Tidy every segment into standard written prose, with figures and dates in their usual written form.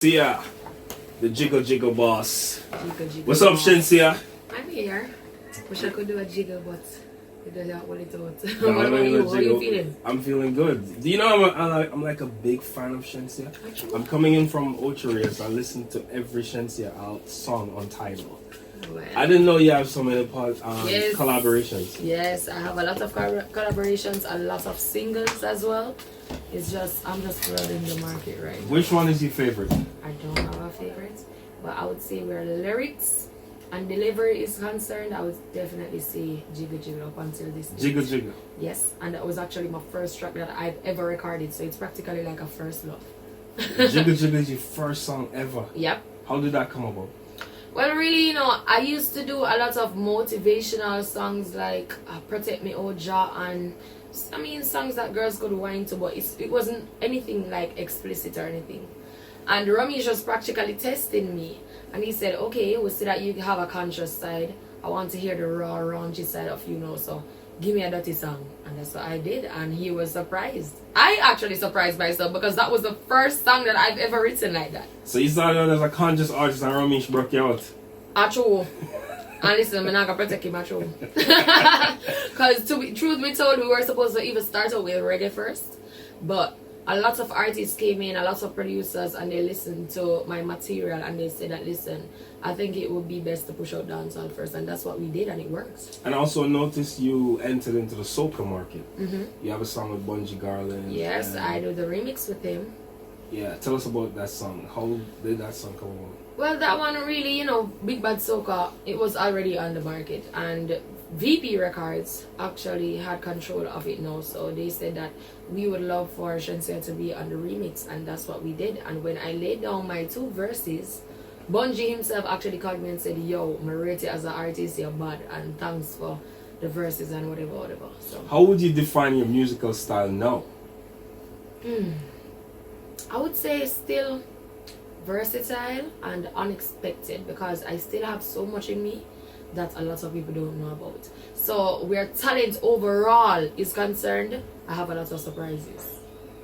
Shenseea, the Jiggle Jiggle boss. Jiggle What's up, boss. Shenseea? I'm here. Wish I could do a jiggle, but it doesn't hold it out. No, What I'm about not you? gonna How are you jiggle. feeling? I'm feeling good. Do you know I'm like a big fan of Shenseea? I'm coming in from Ochoria, so I listen to every Shenseea song on Tidal. Well, I didn't know you have so many Yes. collaborations. yes, I have a lot of collaborations, a lot of singles as well. I'm just flooding the market right now. Which one is your favorite? I don't have a favorite, but I would say where lyrics and delivery is concerned, I would definitely say Jiggle Jiggle up until this date. Jiggle Jiggle. Yes, and that was actually my first track that I've ever recorded, so it's practically like a first love. Jiggle Jiggle is your first song ever. Yep. How did that come about? Well, really, I used to do a lot of motivational songs like Protect Me, Oh Jah, and songs that girls could whine to, but it wasn't anything like explicit or anything. And Ramesh was practically testing me, and he said, okay, we see that you have a conscious side. I want to hear the raw, raunchy side of so give me a dirty song. And that's what I did, and he was surprised. I actually surprised myself because that was the first song that I've ever written like that. So you started out as a conscious artist and Ramesh broke you out. Achoo. And listen, I'm not gonna protect him achoo. Because truth be told, we were supposed to even start out with reggae first. But a lot of artists came in, a lot of producers, and they listened to my material and they said that, listen, I think it would be best to push out dancehall first. And that's what we did, and it works. And I also noticed you entered into the soca market. Mm-hmm. You have a song with Bungie Garland. Yes, I do the remix with him. Yeah, tell us about that song. How did that song come about? Well, that one really, Big Bad Soca, it was already on the market. And VP Records actually had control of it now. So they said that we would love for Shenseea to be on the remix. And that's what we did. And when I laid down my 2 verses, Bungie himself actually called me and said, yo, I rate you as an artist, you're bad. And thanks for the verses and whatever. So How would you define your musical style now? I would say still versatile and unexpected, because I still have so much in me that a lot of people don't know about. So where talent overall is concerned, I have a lot of surprises.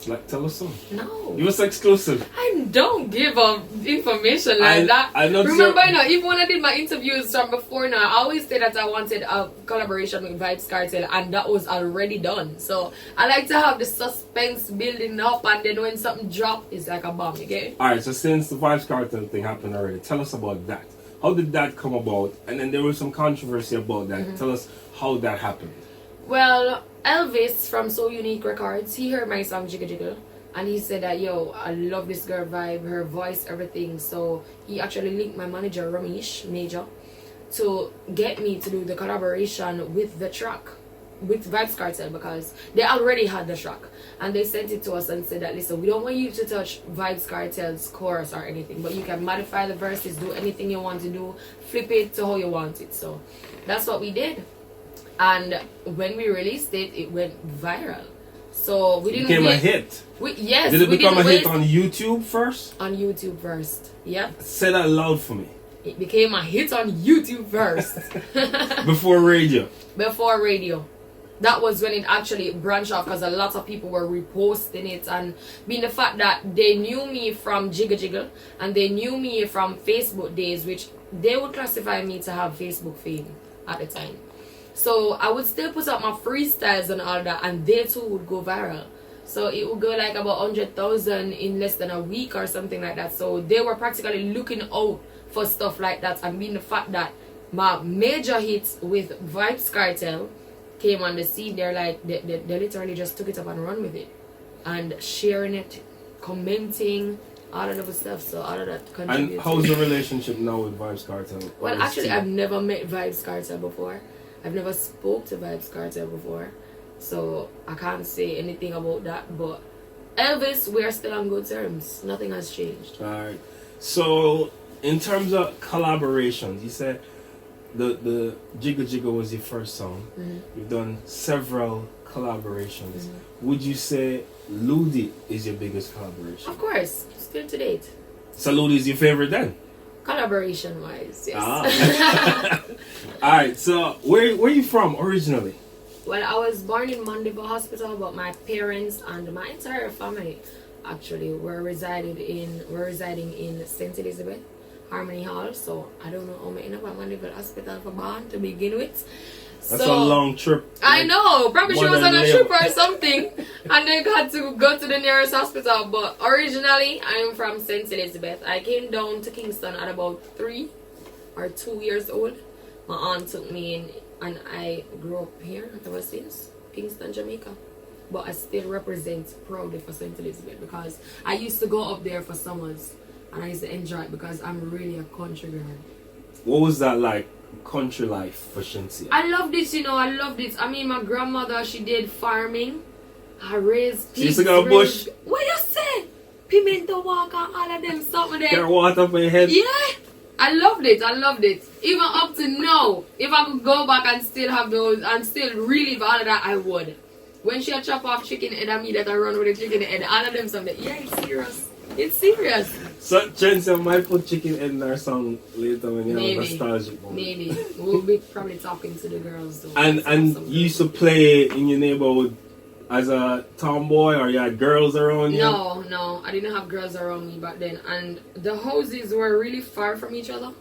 Like, tell us some. No, Give us exclusive. I don't give up information like that. I know. Remember, even when I did my interviews from before now, I always said that I wanted a collaboration with Vybz Kartel, and that was already done. So I like to have the suspense building up, and then when something drops, it's like a bomb, okay? Alright, so since the Vybz Kartel thing happened already, tell us about that. How did that come about? And then there was some controversy about that. Tell us how that happened. Well, Elvis from So Unique Records, he heard my song Jiggle Jiggle, and he said that, yo, I love this girl vibe, her voice, everything. So he actually linked my manager Ramesh Major to get me to do the collaboration with the track with Vybz Kartel, because they already had the track, and they sent it to us and said that, listen, we don't want you to touch Vybz Kartel's chorus or anything, but you can modify the verses, do anything you want to do, flip it to how you want it. So that's what we did. And when we released it, it went viral. So we didn't became a hit. Yes. Did it we become a didn't hit on YouTube first? on YouTube first. Yep. Say that loud for me. It became a hit on YouTube first. Before radio. Before radio. That was when it actually branched off, because a lot of people were reposting it, and being the fact that they knew me from Jiggle Jiggle and they knew me from Facebook days, which they would classify me to have Facebook fame at the time. So I would still put up my freestyles and all that, and they too would go viral. So it would go like about 100,000 in less than a week or something like that. So they were practically looking out for stuff like that, and being the fact that my major hits with Vybz Kartel came on the scene, they're like, they literally just took it up and run with it, and sharing it, commenting, all of that stuff. So all of that contributed. And how's the relationship now with Vybz Kartel? Well, actually, I've never met Vybz Kartel before. I've never spoke to Vybz Kartel before, so I can't say anything about that. But Elvis, we are still on good terms. Nothing has changed. Alright. So in terms of collaborations, you said the Jiggle Jiggle was your first song. You've done several collaborations. Would you say Ludi is your biggest collaboration? Of course, still to date. So Ludi is your favorite then? Collaboration wise, yes. Alright, so where you from originally? Well, I was born in Mandeville Hospital, but my parents and my entire family actually. We're residing in St. Elizabeth, Harmony Hall. So I don't know how many of them live at hospital for born to begin with. That's a long trip. I know. Probably she was on a labor. trip or something, and they got to go to the nearest hospital. But originally, I am from St. Elizabeth. I came down to Kingston at about 3 or 2 years old. My aunt took me in, and I grew up here ever since, Kingston, Jamaica. But I still represent proudly for St. Elizabeth because I used to go up there for summers, and I used to enjoy it because I'm really a country girl. What was that like? Country life for Shenseea? I loved it, I loved it. I mean, my grandmother, she did farming. I raised pigs. She used to go bush. What you say? Pimento walk and all of them stuff there. Get water up on your head. Yeah. I loved it. Even up to now, if I could go back and still have those and still relive all of that, I would. When she had chop off chicken head and me that I run with the chicken head, all of them stuff there. Yeah, it's serious. It's serious. So Shenseea might put chicken in our song later when you have a nostalgic moment. Maybe. We'll be probably talking to the girls though. And you used to play in your neighborhood as a tomboy, or you had girls around you? No, I didn't have girls around me back then, and the houses were really far from each other.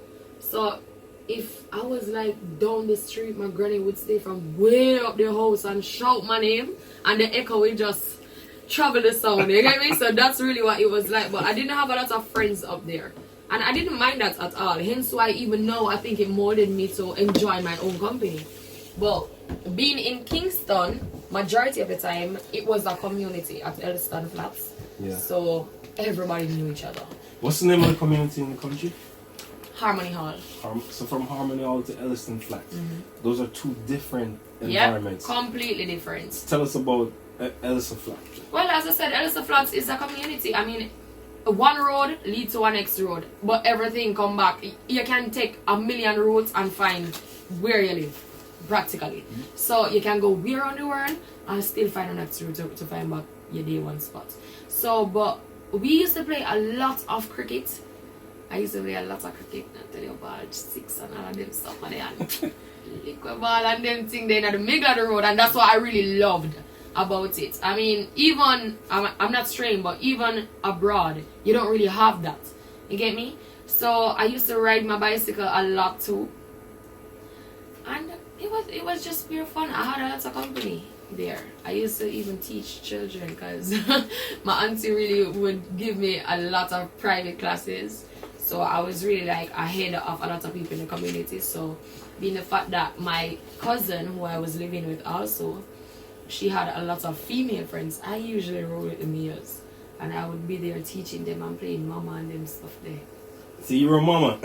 So if I was like down the street, my granny would stay from way up the house and shout my name, and the echo would just travel the sound. You get me? So that's really what it was like. But I didn't have a lot of friends up there, and I didn't mind that at all. Hence why even now I think it molded me to enjoy my own company. But being in Kingston, majority of the time, it was a community at Elston Flats. Yeah. So everybody knew each other. What's the name of the community in the country? Harmony Hall. So from Harmony Hall to Elliston Flats, those are two different Yeah, environments. completely different. Tell us about Elliston Flats. Well, as I said, Elliston Flats is a community. I mean, one road leads to one next road, but everything come back. You can take a million roads and find where you live, practically. So you can go where on the world and still find a next road to find back your day one spot. So, but we used to play a lot of cricket. I used to play a lot of cricket, and tell you about 6 and all of them stuff on the liquid ball and them thing there in the middle of the road, and that's what I really loved about it. I mean, even I'm not straying, but even abroad, you don't really have that. You get me? So I used to ride my bicycle a lot too, and it was just pure fun. I had a lot of company there. I used to even teach children because my auntie really would give me a lot of private classes. So I was really like ahead of a lot of people in the community. So being the fact that my cousin, who I was living with also, she had a lot of female friends, I usually roll with the males. And I would be there teaching them and playing mama and them stuff there. So you were a mama.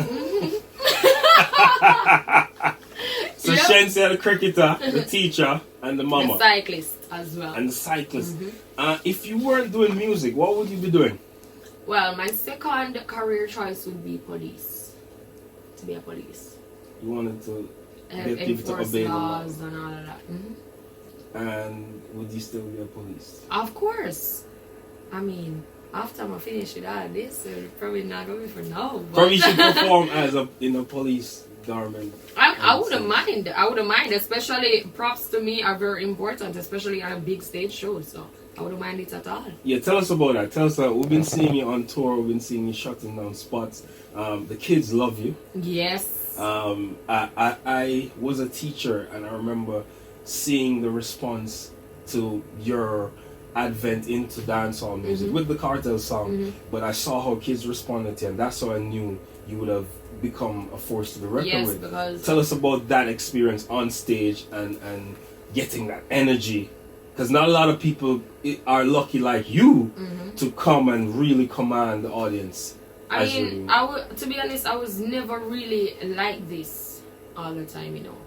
So Yep. Shenseea, the cricketer, the teacher, and the mama. The cyclist as well. And the cyclist. If you weren't doing music, what would you be doing? Well, my second career choice would be police. To be a police. You wanted to get people to enforce obey the law. laws and all of that. And would you still be a police? Of course. I mean, after I finish with all this, probably not going for now. But Probably should perform as in a police garment. I wouldn't mind. I wouldn't mind. Especially props to me are very important, especially on a big stage show. So I wouldn't mind it at all. Yeah, tell us about that. Tell us that we've been seeing you on tour. We've been seeing you shutting down spots. The kids love you. Yes. I was a teacher, and I remember seeing the response to your advent into dancehall music with the Kartel song. But I saw how kids responded to it, and that's how I knew you would have become a force to be reckoned Yes, with. because Tell us about that experience on stage and getting that energy. Because not a lot of people are lucky like you to come and really command the audience. I mean, to be honest, I was never really like this all the time, you know.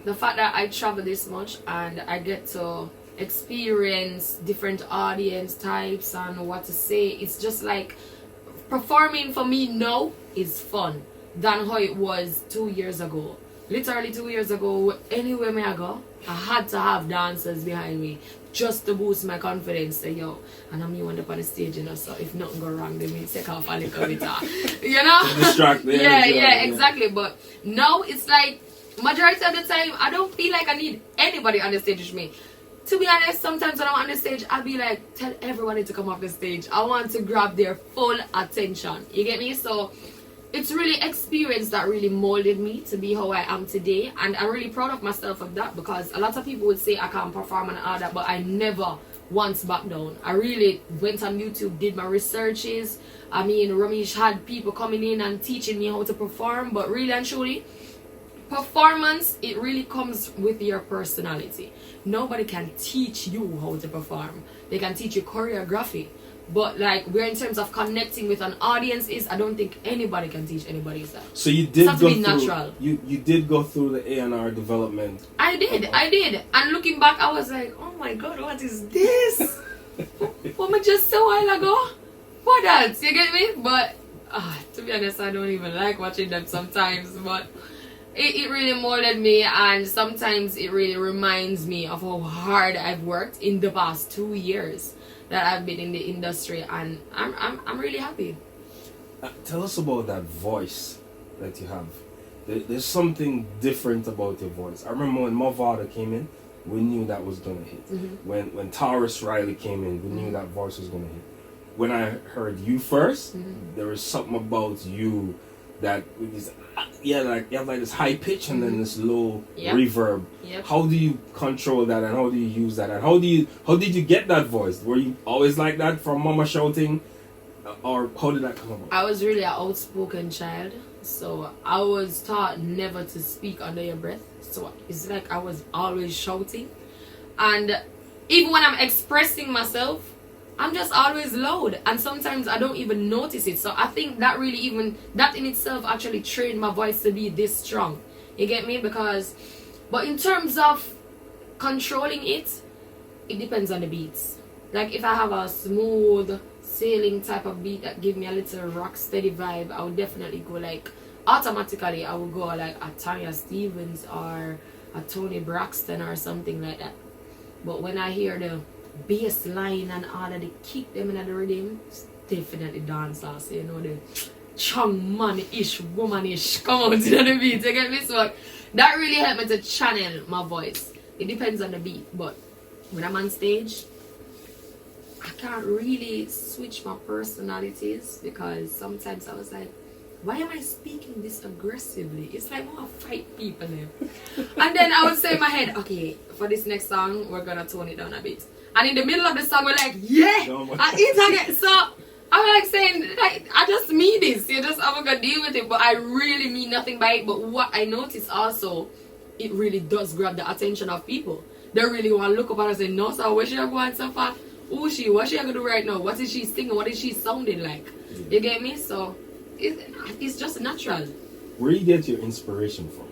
The fact that I travel this much and I get to experience different audience types and what to say, it's just like performing for me now is fun than how it was 2 years ago. Literally 2 years ago, anywhere may I go, I had to have dancers behind me just to boost my confidence. Say, yo, and I'm you on the stage, you know, so if nothing go wrong, they may take off a little bit, you know? Distract them. Yeah, exactly. But now it's like, majority of the time, I don't feel like I need anybody on the stage with me. to be honest, sometimes when I'm on the stage, I'll be like, tell everybody to come off the stage. I want to grab their full attention. You get me? So it's really experience that really molded me to be how I am today. And I'm really proud of myself of that, because a lot of people would say I can't perform and all that, but I never once backed down. I really went on YouTube, did my researches. I mean, Ramesh had people coming in and teaching me how to perform, but really and truly, performance, it really comes with your personality. Nobody can teach you how to perform. They can teach you choreography, but like where in terms of connecting with an audience is, I don't think anybody can teach anybody that. So you did go through natural. You did go through the A&R development. I did. And looking back, I was like, oh my god, what is this? What I just said a while ago? What else? You get me? But to be honest, I don't even like watching them sometimes, but it really molded me, and sometimes it really reminds me of how hard I've worked in the past 2 years that I've been in the industry, and I'm really happy. Tell us about that voice that you have. There's something different about your voice. I remember when Mavada came in, we knew that was gonna hit. Mm-hmm. When Taurus Riley came in, we knew that voice was gonna hit. When I heard you first, there was something about you that is, like you have like this high pitch and then this low reverb. Yep. How do you control that, and how do you use that, and how did you get that voice? Were you always like that from mama shouting, or how did that come about? I was really an outspoken child, so I was taught never to speak under your breath. So it's like I was always shouting, and even when I'm expressing myself, I'm just always loud, and sometimes I don't even notice it. So I think that really, even that in itself, actually trained my voice to be this strong. You get me? But in terms of controlling it depends on the beats. Like if I have a smooth sailing type of beat that give me a little rock steady vibe, I would definitely go like, automatically I would go like a Tanya Stevens or a Tony Braxton or something like that. But when I hear the bass line and all of the kick them in the rhythm, it's definitely dancehall. So you know, the strong man-ish, woman-ish come out to the beat. You get me? So that really helped me to channel my voice. It depends on the beat, but when I'm on stage, I can't really switch my personalities, because sometimes I was like, why am I speaking this aggressively? It's like I want to fight people now. And then I would say in my head, okay, for this next song, we're gonna tone it down a bit. And in the middle of the song, we're like, yeah, I eat again. So I'm like saying, like, I just mean this. You just have to deal with it. But I really mean nothing by it. But what I notice also, it really does grab the attention of people. They really want to look up and say, no, so where she going so far? Who is she? What she going to do right now? What is she singing? What is she sounding like? You get me? So it's just natural. Where do you get your inspiration from?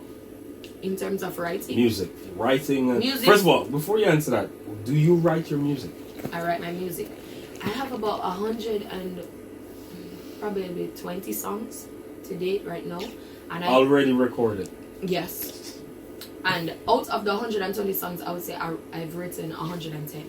In terms of writing? Music. Writing. Music. First of all, before you answer that, do you write your music? I write my music. I have about 100 and probably 20 songs to date right now. And already recorded? Yes. And out of the 120 songs, I would say I've written 110.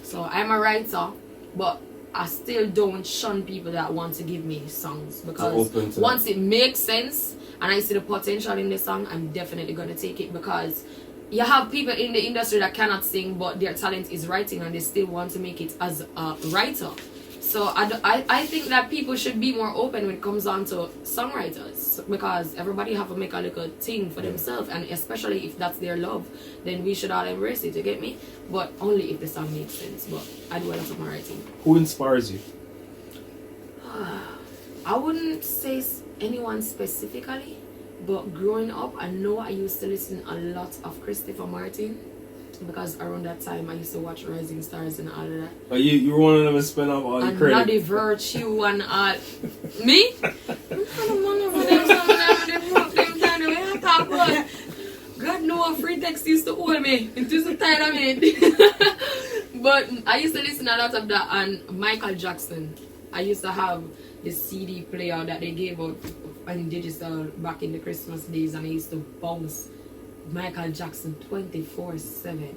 So I'm a writer, but I still don't shun people that want to give me songs, because once it makes sense and I see the potential in the song, I'm definitely going to take it, because you have people in the industry that cannot sing, but their talent is writing and they still want to make it as a writer. So I think that people should be more open when it comes on to songwriters, because everybody have to make a little thing for themselves, and especially if that's their love, then we should all embrace it, you get me? But only if the song makes sense. But I do a lot of my writing. Who inspires you? I wouldn't say anyone specifically, but growing up, I know I used to listen a lot of Christopher Martin, because around that time I used to watch Rising Stars and all of that. Oh, you were one of them to spend up all the credit. And Naughty Virtue and all. Me? God know a free text used to hold me. It used to tie of me. But I used to listen a lot of that, and Michael Jackson. I used to have the CD player that they gave out in digital back in the Christmas days, and I used to bounce Michael Jackson 24/7.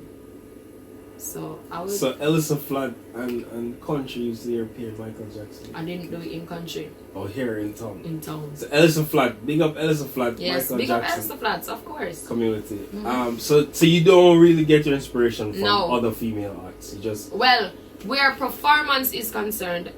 So I was. So Ellison Flat and country used to appear Michael Jackson. I didn't do it in country. Oh, here in town. In town. So Ellison Flat, big up Ellison Flat, Yes, Michael big up Jackson Ellison Flats, of course. community. So you don't really get your inspiration from No. other female acts. You just Well, where performance is concerned,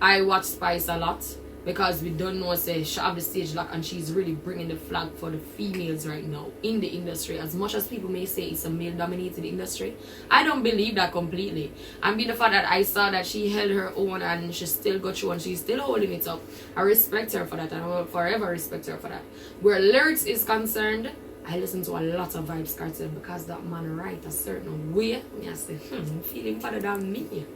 I watch Spice a lot because we don't know say she have the stage lock and she's really bringing the flag for the females right now in the industry. As much as people may say it's a male dominated industry, I don't believe that completely. And being the fact that I saw that she held her own and she still got through and she's still holding it up, I respect her for that and I will forever respect her for that. Where lyrics is concerned, I listen to a lot of Vybz Kartel because that man write a certain way. I say, I'm feeling better than me.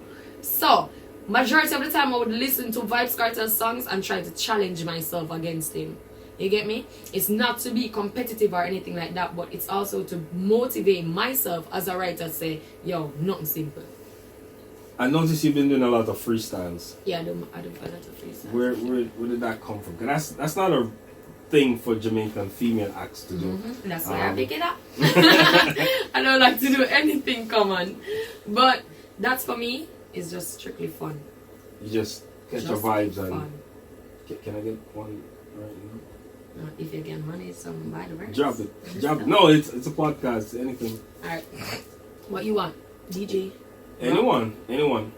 So, majority of the time I would listen to Vybz Kartel songs and try to challenge myself against him. You get me? It's not to be competitive or anything like that, but it's also to motivate myself as a writer, say, yo, nothing simple. I noticed you've been doing a lot of freestyles. Yeah, I do a lot of freestyle. Where did that come from? 'Cause that's not a thing for Jamaican female acts to do. That's why I pick it up. I don't like to do anything common. But that's for me, it's just strictly fun. You just catch your Just vibes fun. and can I get one right now? If you get money, some by the verse. Drop it. Drop it. No, it's a podcast. Anything. Alright. What you want? DJ? Anyone.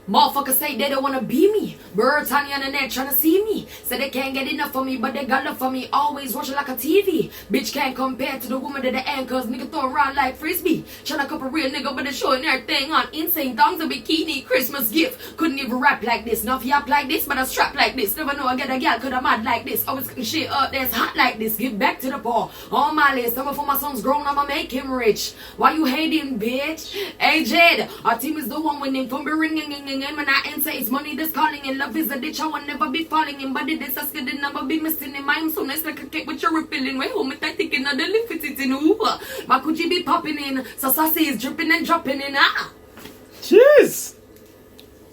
Motherfuckers say they don't wanna be me. Britannia on the net tryna see me. Say they can't get enough of me, but they got love for me. Always watching like a TV. Bitch can't compare to the woman that they ain't, cause nigga throw around like frisbee. Tryna couple real nigga, but they showing everything on insane thongs, a bikini, Christmas gift. Couldn't even rap like this. Not yap like this, but I strap like this. Never know I get a gal, could I mad like this. Always cooking shit up that's hot like this. Get back to the ball. On my list, some for my son's grown, I'ma make him rich. Why you hating, bitch? Hey Jed, our team is the one winning from be ringing. And when I enter, it's money that's calling in. Love is a ditch, I will never be falling in. Body this, I scared it never be missing in. My so nice like a cake with your refilling. Way home, I think in the lift it in Uber. But could you be popping in? So sassy is dripping and dropping in. Cheers!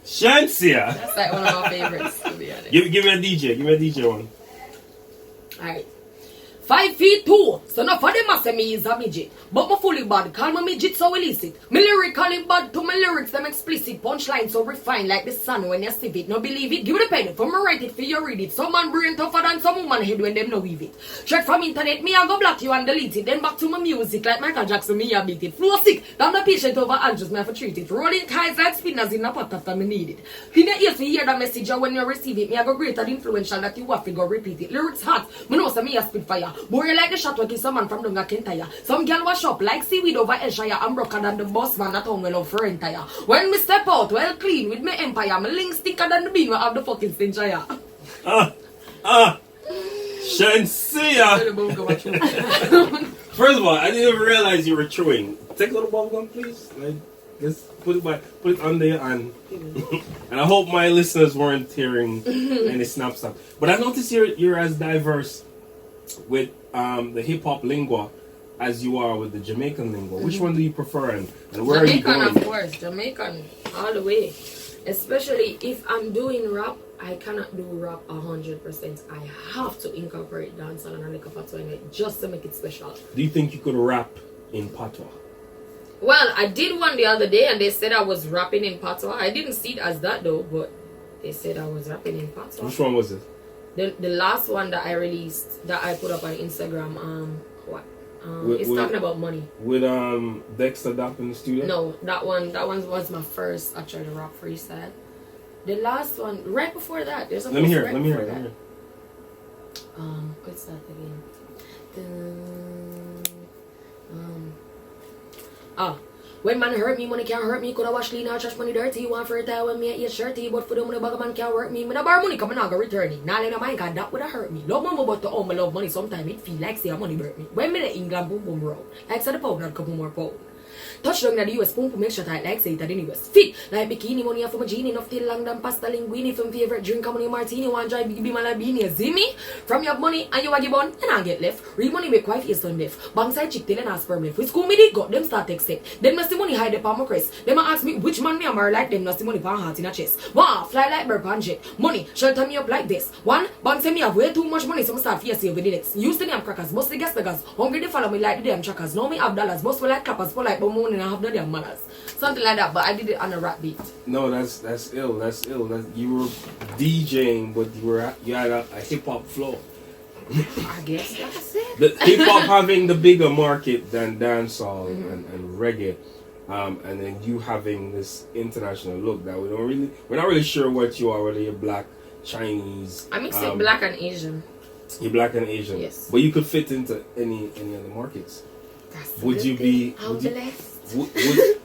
Shenseea! That's like one of my favorites, to be honest. Give me a DJ. Give me a DJ one. Alright. 5'2", so enough of them a say me is a midget. But my fully bad, call me midget so illicit. Me lyrically bad to my lyrics, them explicit. Punchline so refined like the sun when you sieve it. No believe it, give it a pen. For me write it, for you read it. Some man brain tougher than some woman head when them no weave it. Straight from internet, me I go block you and delete it. Then back to my music like Michael Jackson, me I beat it. Flow sick, down the patient over Andrews, me I for treat it. Rolling kites like spinners in a pot after me need it. In the ears, you hear the message, and when you receive it, me I go greater influential that you have to go repeat it. Lyrics hot, me know say me a spit fire. Boy, you like the shot like someone from Dunga Kentire. Some girl wash up like seaweed over Elshire and broker than the boss man at home well of for entire. When me step out, well clean with me empire, my links thicker than the bean we have the fucking stinchire. Shenseea! First of all, I didn't even realize you were chewing. Take a little bubble gum, please. Like, just put it under your hand. And I hope my listeners weren't hearing any snap. But I noticed you're as diverse with the hip hop lingua as you are with the Jamaican lingua. Which one do you prefer and where are you Jamaican, going? of course, Jamaican, all the way. Especially if I'm doing rap, I cannot do rap 100%. I have to incorporate dancehall and a little patois in it just to make it special. Do you think you could rap in patois? Well, I did one the other day and they said I was rapping in patois. I didn't see it as that though, but they said I was rapping in patois. Which one was it? The last one that I released, that I put up on Instagram, it's talking about money. With Dexter Dapp in the studio? No, that one was my first actually rap freestyle. The last one, right before that, there's a Let me hear right it. before that. What's that again? When man hurt me, money can't hurt me. Coulda wash clean or trash money dirty. You want for a time when me eat shirty. But for the money bag man can't work me. Me nah borrow money, come and I go return it. Nah let no mind, God that woulda hurt me. Love mama but to all my love money. Sometimes it feel like say money hurt me. When me the England boom boom round, like say the pound not couple more pound. Touchdown in the US, pump make sure tight like say that in the US. Fit like bikini money from a genie, enough till long than pasta linguine from favorite drink, money martini, one dry be my labini. See me? From your money and you waggy bun, and I get left. Real money make wife is done left. Bank side chick till and ask sperm left. With school me they got them start text it. Them must the money hide the palm of crest. Them ask me which man me am like them must the money pan heart in a chest. One fly like bird pan jet. Money shelter me up like this. One bank say me have way too much money, so I start fear save with the next. Used to them crackers, must the gas beggars. Hungry they follow me like the damn trackers. Now me have dollars, must for like clappers, for like bomb and I have the damn manners. Something like that, but I did it on a rap beat. No, that's ill. That's ill. You were DJing, but you had a hip hop flow. I guess that's it. The hip hop having the bigger market than dancehall and reggae, and then you having this international look that we're not really sure what you are. Whether you're black, Chinese. I mix it black and Asian. You're black and Asian. Yes. But you could fit into any other markets. Would you be?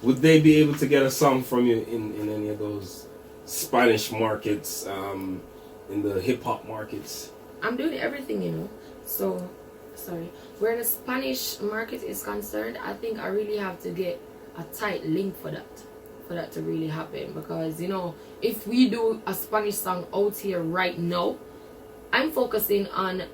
Would they be able to get a song from you in any of those Spanish markets, in the hip hop markets? I'm doing everything, you know. So, sorry. Where the Spanish market is concerned, I think I really have to get a tight link for that to really happen. Because, you know, if we do a Spanish song out here right now, I'm focusing on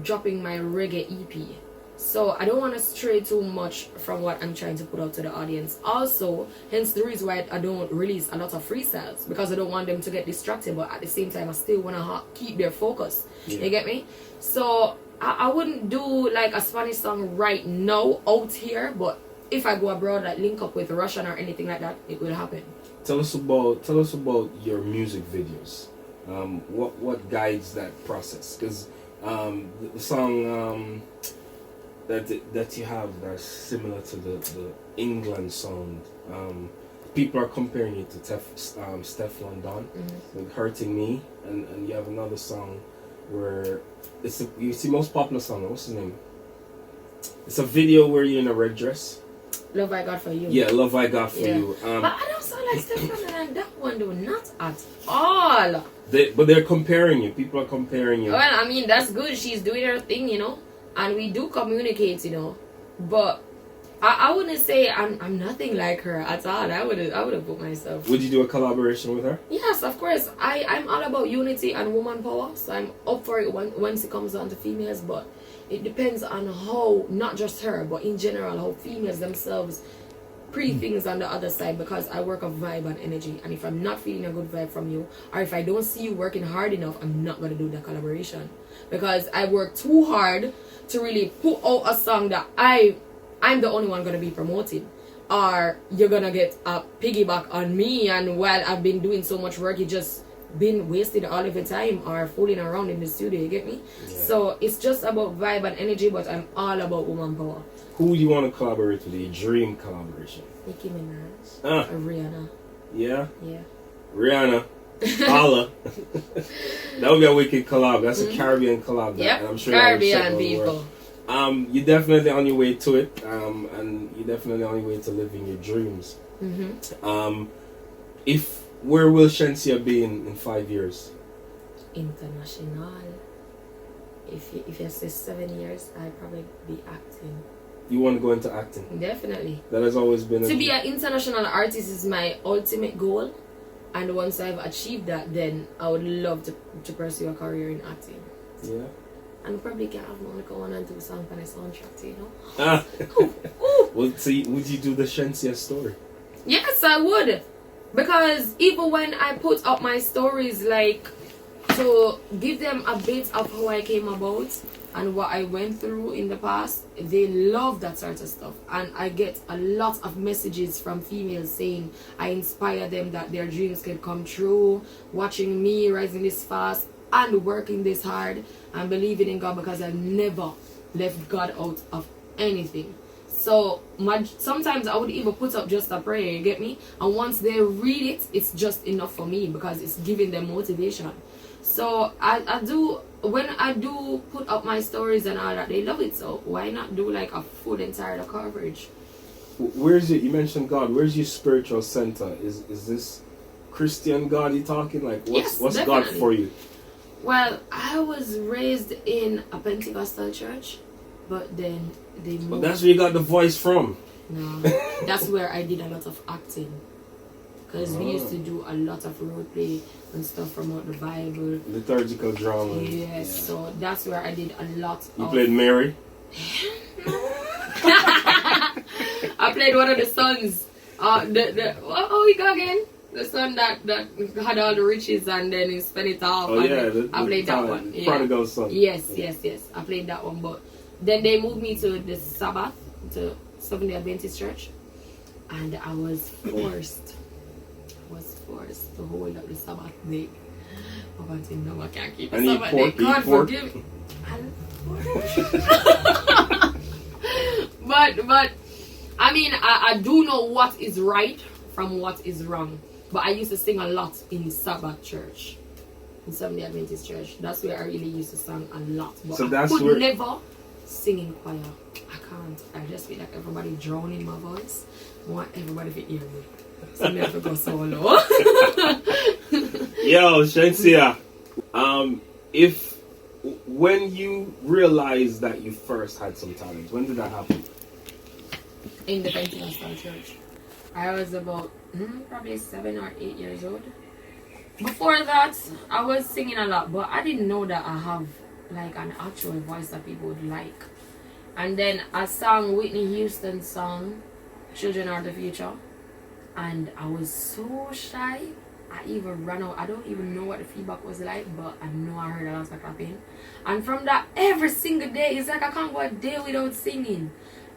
dropping my reggae EP. So I don't want to stray too much from what I'm trying to put out to the audience. Also, hence the reason why I don't release a lot of freestyles, because I don't want them to get distracted, but at the same time I still want to keep their focus. Yeah. You get me? So I wouldn't do like a Spanish song right now out here, but if I go abroad, like link up with Russian or anything like that, it will happen. Tell us about your music videos. What guides that process? Because the song that you have that's similar to the England sound. People are comparing it to Steph London with Hurting Me, and you have another song where it's the most popular song. What's his name? It's a video where you're in a red dress. Love I Got For You. Yeah, Love I Got For You. But I don't sound like Steph London. That one do not at all. But they're comparing you. People are comparing you. Well, I mean that's good. She's doing her thing, you know. And we do communicate, you know, but I wouldn't say I'm nothing like her at all. I would have put myself. Would you do a collaboration with her? Yes, of course. I'm all about unity and woman power, so I'm up for it once it comes down to females. But it depends on how, not just her, but in general, how females themselves things on the other side, because I work of vibe and energy, and if I'm not feeling a good vibe from you, or if I don't see you working hard enough, I'm not gonna do the collaboration, because I work too hard to really put out a song that I'm the only one gonna be promoting, or you're gonna get a piggyback on me, and while I've been doing so much work, you just been wasting all of your time or fooling around in the studio. You get me? Yeah. So it's just about vibe and energy, but I'm all about woman power. Who do you want to collaborate with? Your dream collaboration? Nicki Minaj. Or Rihanna. Yeah? Yeah. Rihanna. Holla. That would be a wicked collab. That's a Caribbean collab. Yep. And I'm sure Caribbean people. You're definitely on your way to it. And you're definitely on your way to living your dreams. Where will Shenseea be in 5 years? International. If you say 7 years, I'd probably be acting. You want to go into acting? Definitely. That has always been to be an international artist is my ultimate goal, and once I've achieved that, then I would love to pursue a career in acting. Yeah. And probably can have Monica go on and do a song for a soundtrack, you know. Well, so would you do the Shenseea story? Yes, I would, because even when I put up my stories, like to give them a bit of how I came about and what I went through in the past, they love that sort of stuff. And I get a lot of messages from females saying I inspire them, that their dreams can come true, watching me rising this fast and working this hard and believing in God, because I've never left God out of anything. So sometimes I would even put up just a prayer, you get me? And once they read it, it's just enough for me, because it's giving them motivation. So when I do put up my stories and all that, they love it. So why not do like a full entire coverage? Where's you mentioned God? Where's your spiritual center? Is this Christian God you're talking? Like what's God for you? Well, I was raised in a Pentecostal church, but then they moved. But that's where you got the voice from. No, that's where I did a lot of acting. Because we used to do a lot of role play and stuff from out the Bible. Liturgical drama. Yes, so that's where I did a lot You played Mary? I played one of the sons. We go again? The son that had all the riches and then he spent it off. Oh, yeah. I played that one. Yeah. Prodigal son. Yes. I played that one. But then they moved me to the Sabbath, to Seventh-day Adventist Church. And I was forced to hold up the Sabbath day. Up until now, I can't keep the Sabbath day. God forgive me. But I mean, I do know what is right from what is wrong. But I used to sing a lot in Sabbath church, in Seventh-day Adventist church. That's where I really used to sing a lot. But So I that's could where... never sing in choir. I can't. I just feel like everybody drowning in my voice. I want everybody to hear me. So I have to go solo. Yo, Shenseea. When you realized that you first had some talent, when did that happen? In the Pentecostal church. I was about probably 7 or 8 years old. Before that, I was singing a lot, but I didn't know that I have like an actual voice that people would like. And then I sang Whitney Houston's song, Children Are the Future. And I was so shy. I even ran out. I don't even know what the feedback was like, but I know I heard a lot of clapping. And from that, every single day, it's like I can't go a day without singing.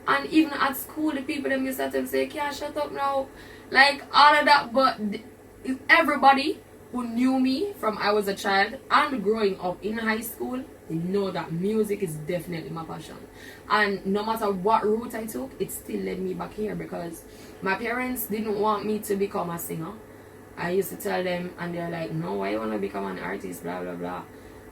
And even at school, the people them used to say, "Can't shut up now," like all of that. But everybody who knew me from I was a child and growing up in high school, they know that music is definitely my passion. And no matter what route I took, it still led me back here because my parents didn't want me to become a singer. I used to tell them, and they're like, "No, why you want to become an artist, blah, blah, blah."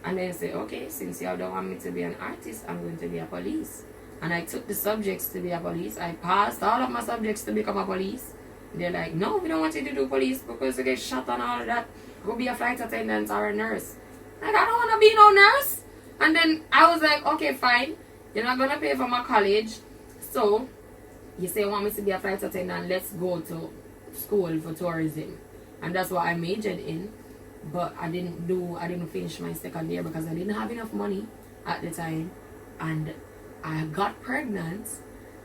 And then I say, "Okay, since you don't want me to be an artist, I'm going to be a police." And I took the subjects to be a police. I passed all of my subjects to become a police. They're like, "No, we don't want you to do police because you get shot and all of that. Go be a flight attendant or a nurse." Like, I don't want to be no nurse. And then I was like, "Okay, fine. You're not going to pay for my college. So, you say you want me to be a flight attendant. Let's go to school for tourism." And that's what I majored in. But I didn't finish my second year because I didn't have enough money at the time. And I got pregnant.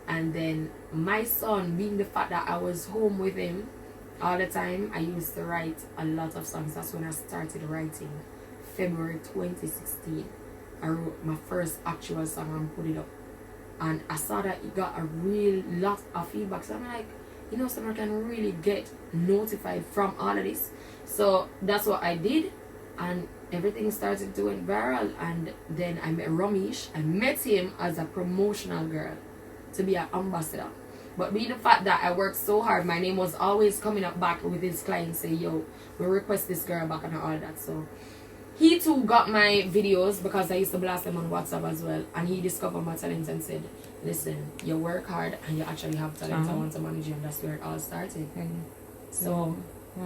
And then my son, being the fact that I was home with him all the time, I used to write a lot of songs. That's when I started writing. February 2016. I wrote my first actual song and put it up. And I saw that it got a real lot of feedback. So I'm like, you know, someone can really get notified from all of this. So that's what I did. And everything started doing viral. And then I met Ramesh. I met him as a promotional girl to be an ambassador. But being the fact that I worked so hard, my name was always coming up back with his clients say, "Yo, we request this girl back," and all that. So he too got my videos because I used to blast them on WhatsApp as well. And he discovered my talent and said, "Listen, you work hard and you actually have talent. I want to manage you." And that's where it all started. So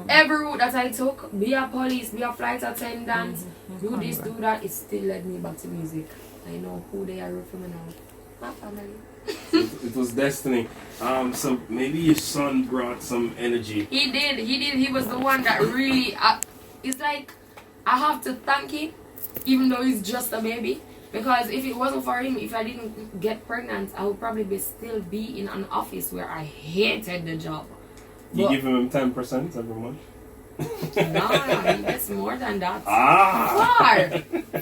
every route that I took, be a police, be a flight attendant, do this, do that, it still led me back to music. I know who they are for me now. My family. It was destiny. So maybe your son brought some energy. He did. He was the one that really. It's like I have to thank him, even though he's just a baby. Because if it wasn't for him, if I didn't get pregnant, I would probably still be in an office where I hated the job. You give him 10% every month? No, he gets more than that.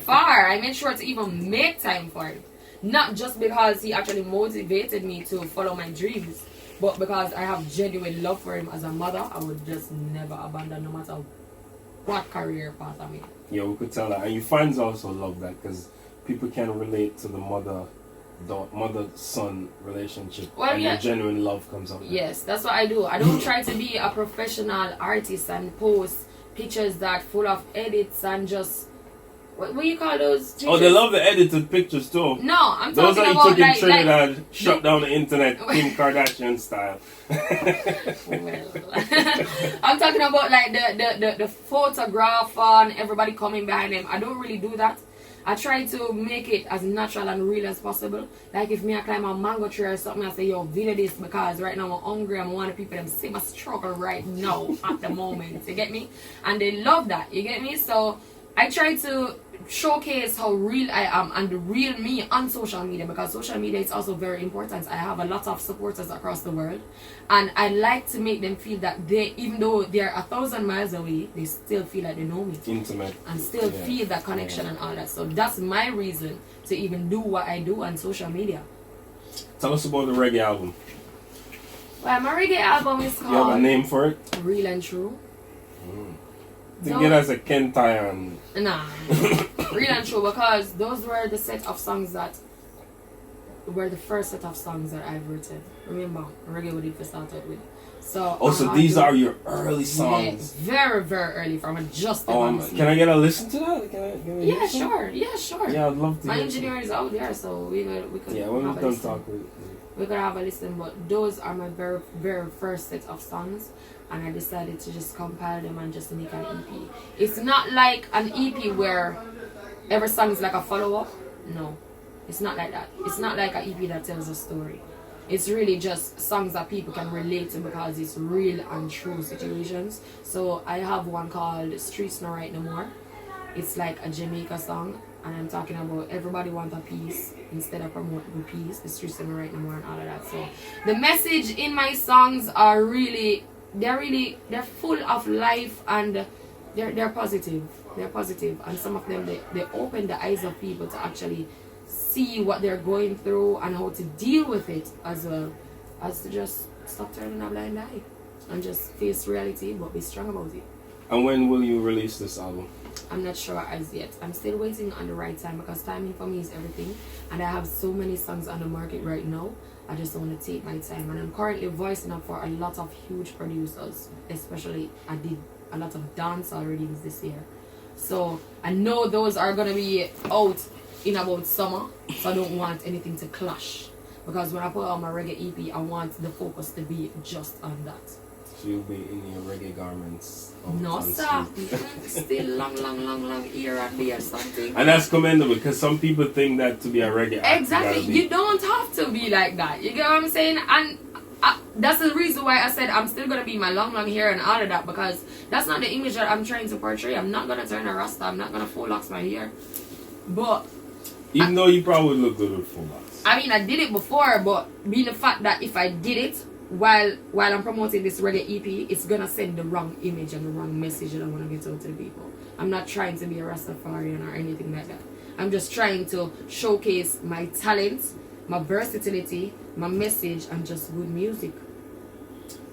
Far. I made sure to even make time for it. Not just because he actually motivated me to follow my dreams, but because I have genuine love for him as a mother. I would just never abandon no matter what career path I'm in. Yeah, we could tell that. And your fans also love that because people can relate to the mother-son relationship. Well, and yeah. your genuine love comes out. Yes, that's what I do. I don't try to be a professional artist and post pictures that full of edits and just... What do you call those pictures? Oh, they love the edited pictures too. No, I'm talking those that about you took in like Trinidad, shut down the internet, Kim Kardashian style. Well, I'm talking about like the photograph and everybody coming behind them. I don't really do that. I try to make it as natural and real as possible. Like if me I climb a mango tree or something, I say, yo, video this because right now I'm hungry and I want people to see my struggle right now at the moment. You get me? And they love that. You get me? So I try to showcase how real I am and the real me on social media, because social media is also very important. I have a lot of supporters across the world, and I like to make them feel that they, even though they're 1,000 miles away, they still feel like they know me, intimate, and still feel that connection and all that. So that's my reason to even do what I do on social media. Tell us about the reggae album. Well, my reggae album is called, you have a name for it? Real and True. To get as a Kentai and nah, Real and True, because those were the set of songs that were the first set of songs that I've written. Remember, reggae would even start out with. So also these are your early songs. Yeah, very, very early from a just can I get a listen to that? Can I yeah, sure. Yeah, sure. Yeah, I'd love to. My engineer is out there, so we could yeah, when have we a done listen. talk We could have a listen, but those are my very, very first set of songs, and I decided to just compile them and just make an EP. It's not like an EP where every song is like a follow-up. No, it's not like that. It's not like an EP that tells a story. It's really just songs that people can relate to because it's real and true situations. So I have one called Streets No Right No More. It's like a Jamaica song, and I'm talking about everybody want a peace instead of promoting peace. The streets don't right no more and all of that. So the message in my songs are really they're full of life, and they're positive. They're positive, and some of them they open the eyes of people to actually see what they're going through and how to deal with it, as well as to just stop turning a blind eye and just face reality but be strong about it. And when will you release this album? I'm not sure as yet. I'm still waiting on the right time, because timing for me is everything, and I have so many songs on the market right now. I just want to take my time, and I'm currently voicing up for a lot of huge producers. Especially I did a lot of dancehall readings this year, so I know those are gonna be out in about summer, so I don't want anything to clash, because when I put out my reggae EP, I want the focus to be just on that. So you'll be in your reggae garments. No, sir. Still long ear and there something. And that's commendable, because some people think that to be a reggae act, exactly. You don't have to be like that. You get what I'm saying? And that's the reason why I said I'm still going to be my long hair and all of that, because that's not the image that I'm trying to portray. I'm not going to turn a rasta. I'm not going to full locks my hair. But even though you probably look good with full locks. I mean, I did it before, but being the fact that if I did it while I'm promoting this reggae EP, it's gonna send the wrong image and the wrong message that I want to get out to the people. I'm not trying to be a Rastafarian or anything like that. I'm just trying to showcase my talent, my versatility, my message, and just good music.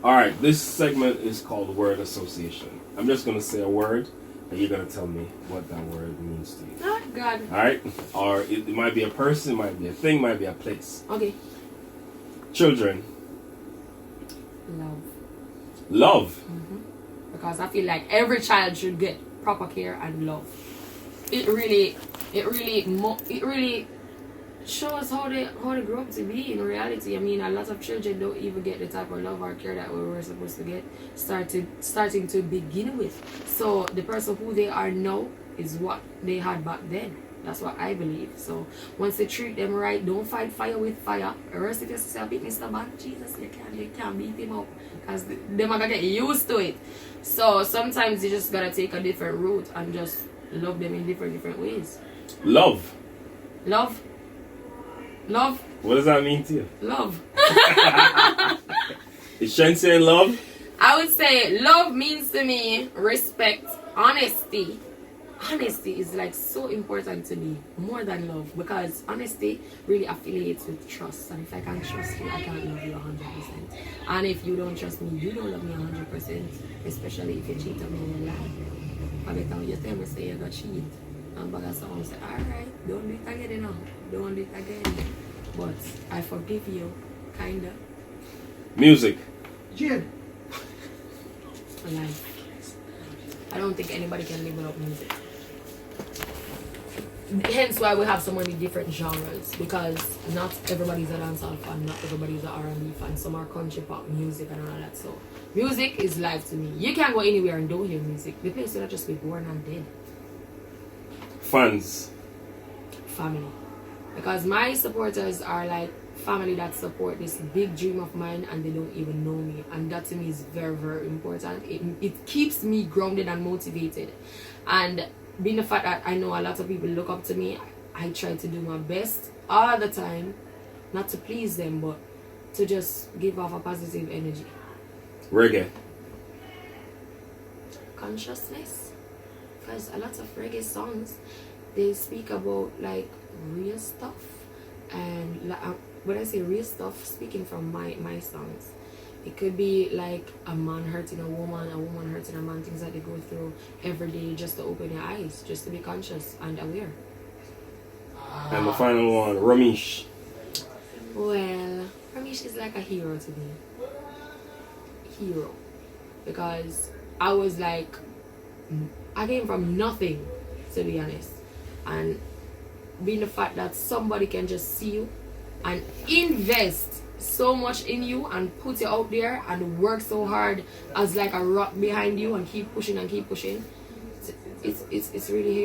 Alright, this segment is called Word Association. I'm just gonna say a word, and you're gonna tell me what that word means to you. Oh God. Alright? Or it might be a person, it might be a thing, it might be a place. Okay. Children. Love. Love. Because I feel like every child should get proper care and love. It really shows how they grow up to be in reality. I mean, a lot of children don't even get the type of love or care that we were supposed to get starting to begin with. So the person who they are now is what they had back then. That's what I believe. So once they treat them right, don't fight fire with fire. Or else if you say, beat Mr. Bad, Jesus, you can't beat him up, because them are gonna get used to it. So sometimes you just gotta take a different route and just love them in different ways. Love. Love. What does that mean to you? Love. Is Shenseea in love? I would say love means to me respect, honesty. Honesty is like so important to me, more than love, because honesty really affiliates with trust. And if I can't trust you, I can't love you 100%. And if you don't trust me, you don't love me 100%. Especially if you cheat on me and lie. By the time you tell me say you got cheat, and by someone say, alright, don't do it again now. Don't do it again. But I forgive you, kinda. Music. Jim. Life. I don't think anybody can live without music. Hence why we have so many different genres, because not everybody's a dancehall fan, not everybody's an R&B fan. Some are country pop music and all that. So music is life to me. You can't go anywhere and don't hear music. The place will just be born and dead. Fans. family. Because my supporters are like family that support this big dream of mine and they don't even know me. And that to me is very, very important. It keeps me grounded and motivated. And being the fact that I know a lot of people look up to me, I try to do my best all the time, not to please them, but to just give off a positive energy. Reggae. Consciousness. Because a lot of reggae songs, they speak about like real stuff. And when I say real stuff, speaking from my songs, it could be like a man hurting a woman hurting a man, things that they go through every day, just to open your eyes, just to be conscious and aware. And the final one, Ramesh. Well, Ramesh is like a hero to me. Hero. Because I was like, I came from nothing, to be honest. And being the fact that somebody can just see you and invest so much in you and put you out there and work so hard as like a rock behind you and keep pushing, it's really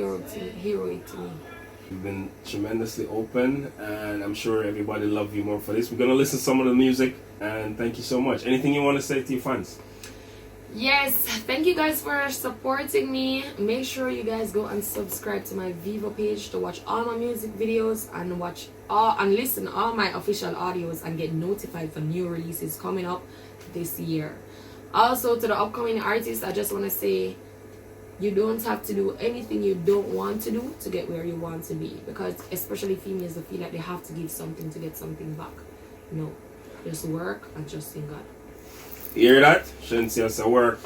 heroic to me. You've been tremendously open, and I'm sure everybody love you more for this. We're gonna listen to some of the music, and thank you so much. Anything you want to say to your fans? Yes, thank you guys for supporting me. Make sure you guys go and subscribe to my Vivo page to watch all my music videos and watch all and listen all my official audios and get notified for new releases coming up this year. Also, to the upcoming artists, I just want to say, you don't have to do anything you don't want to do to get where you want to be, because especially females, they feel like they have to give something to get something back. No, just work and trust in God. You hear that? Shenseea say work.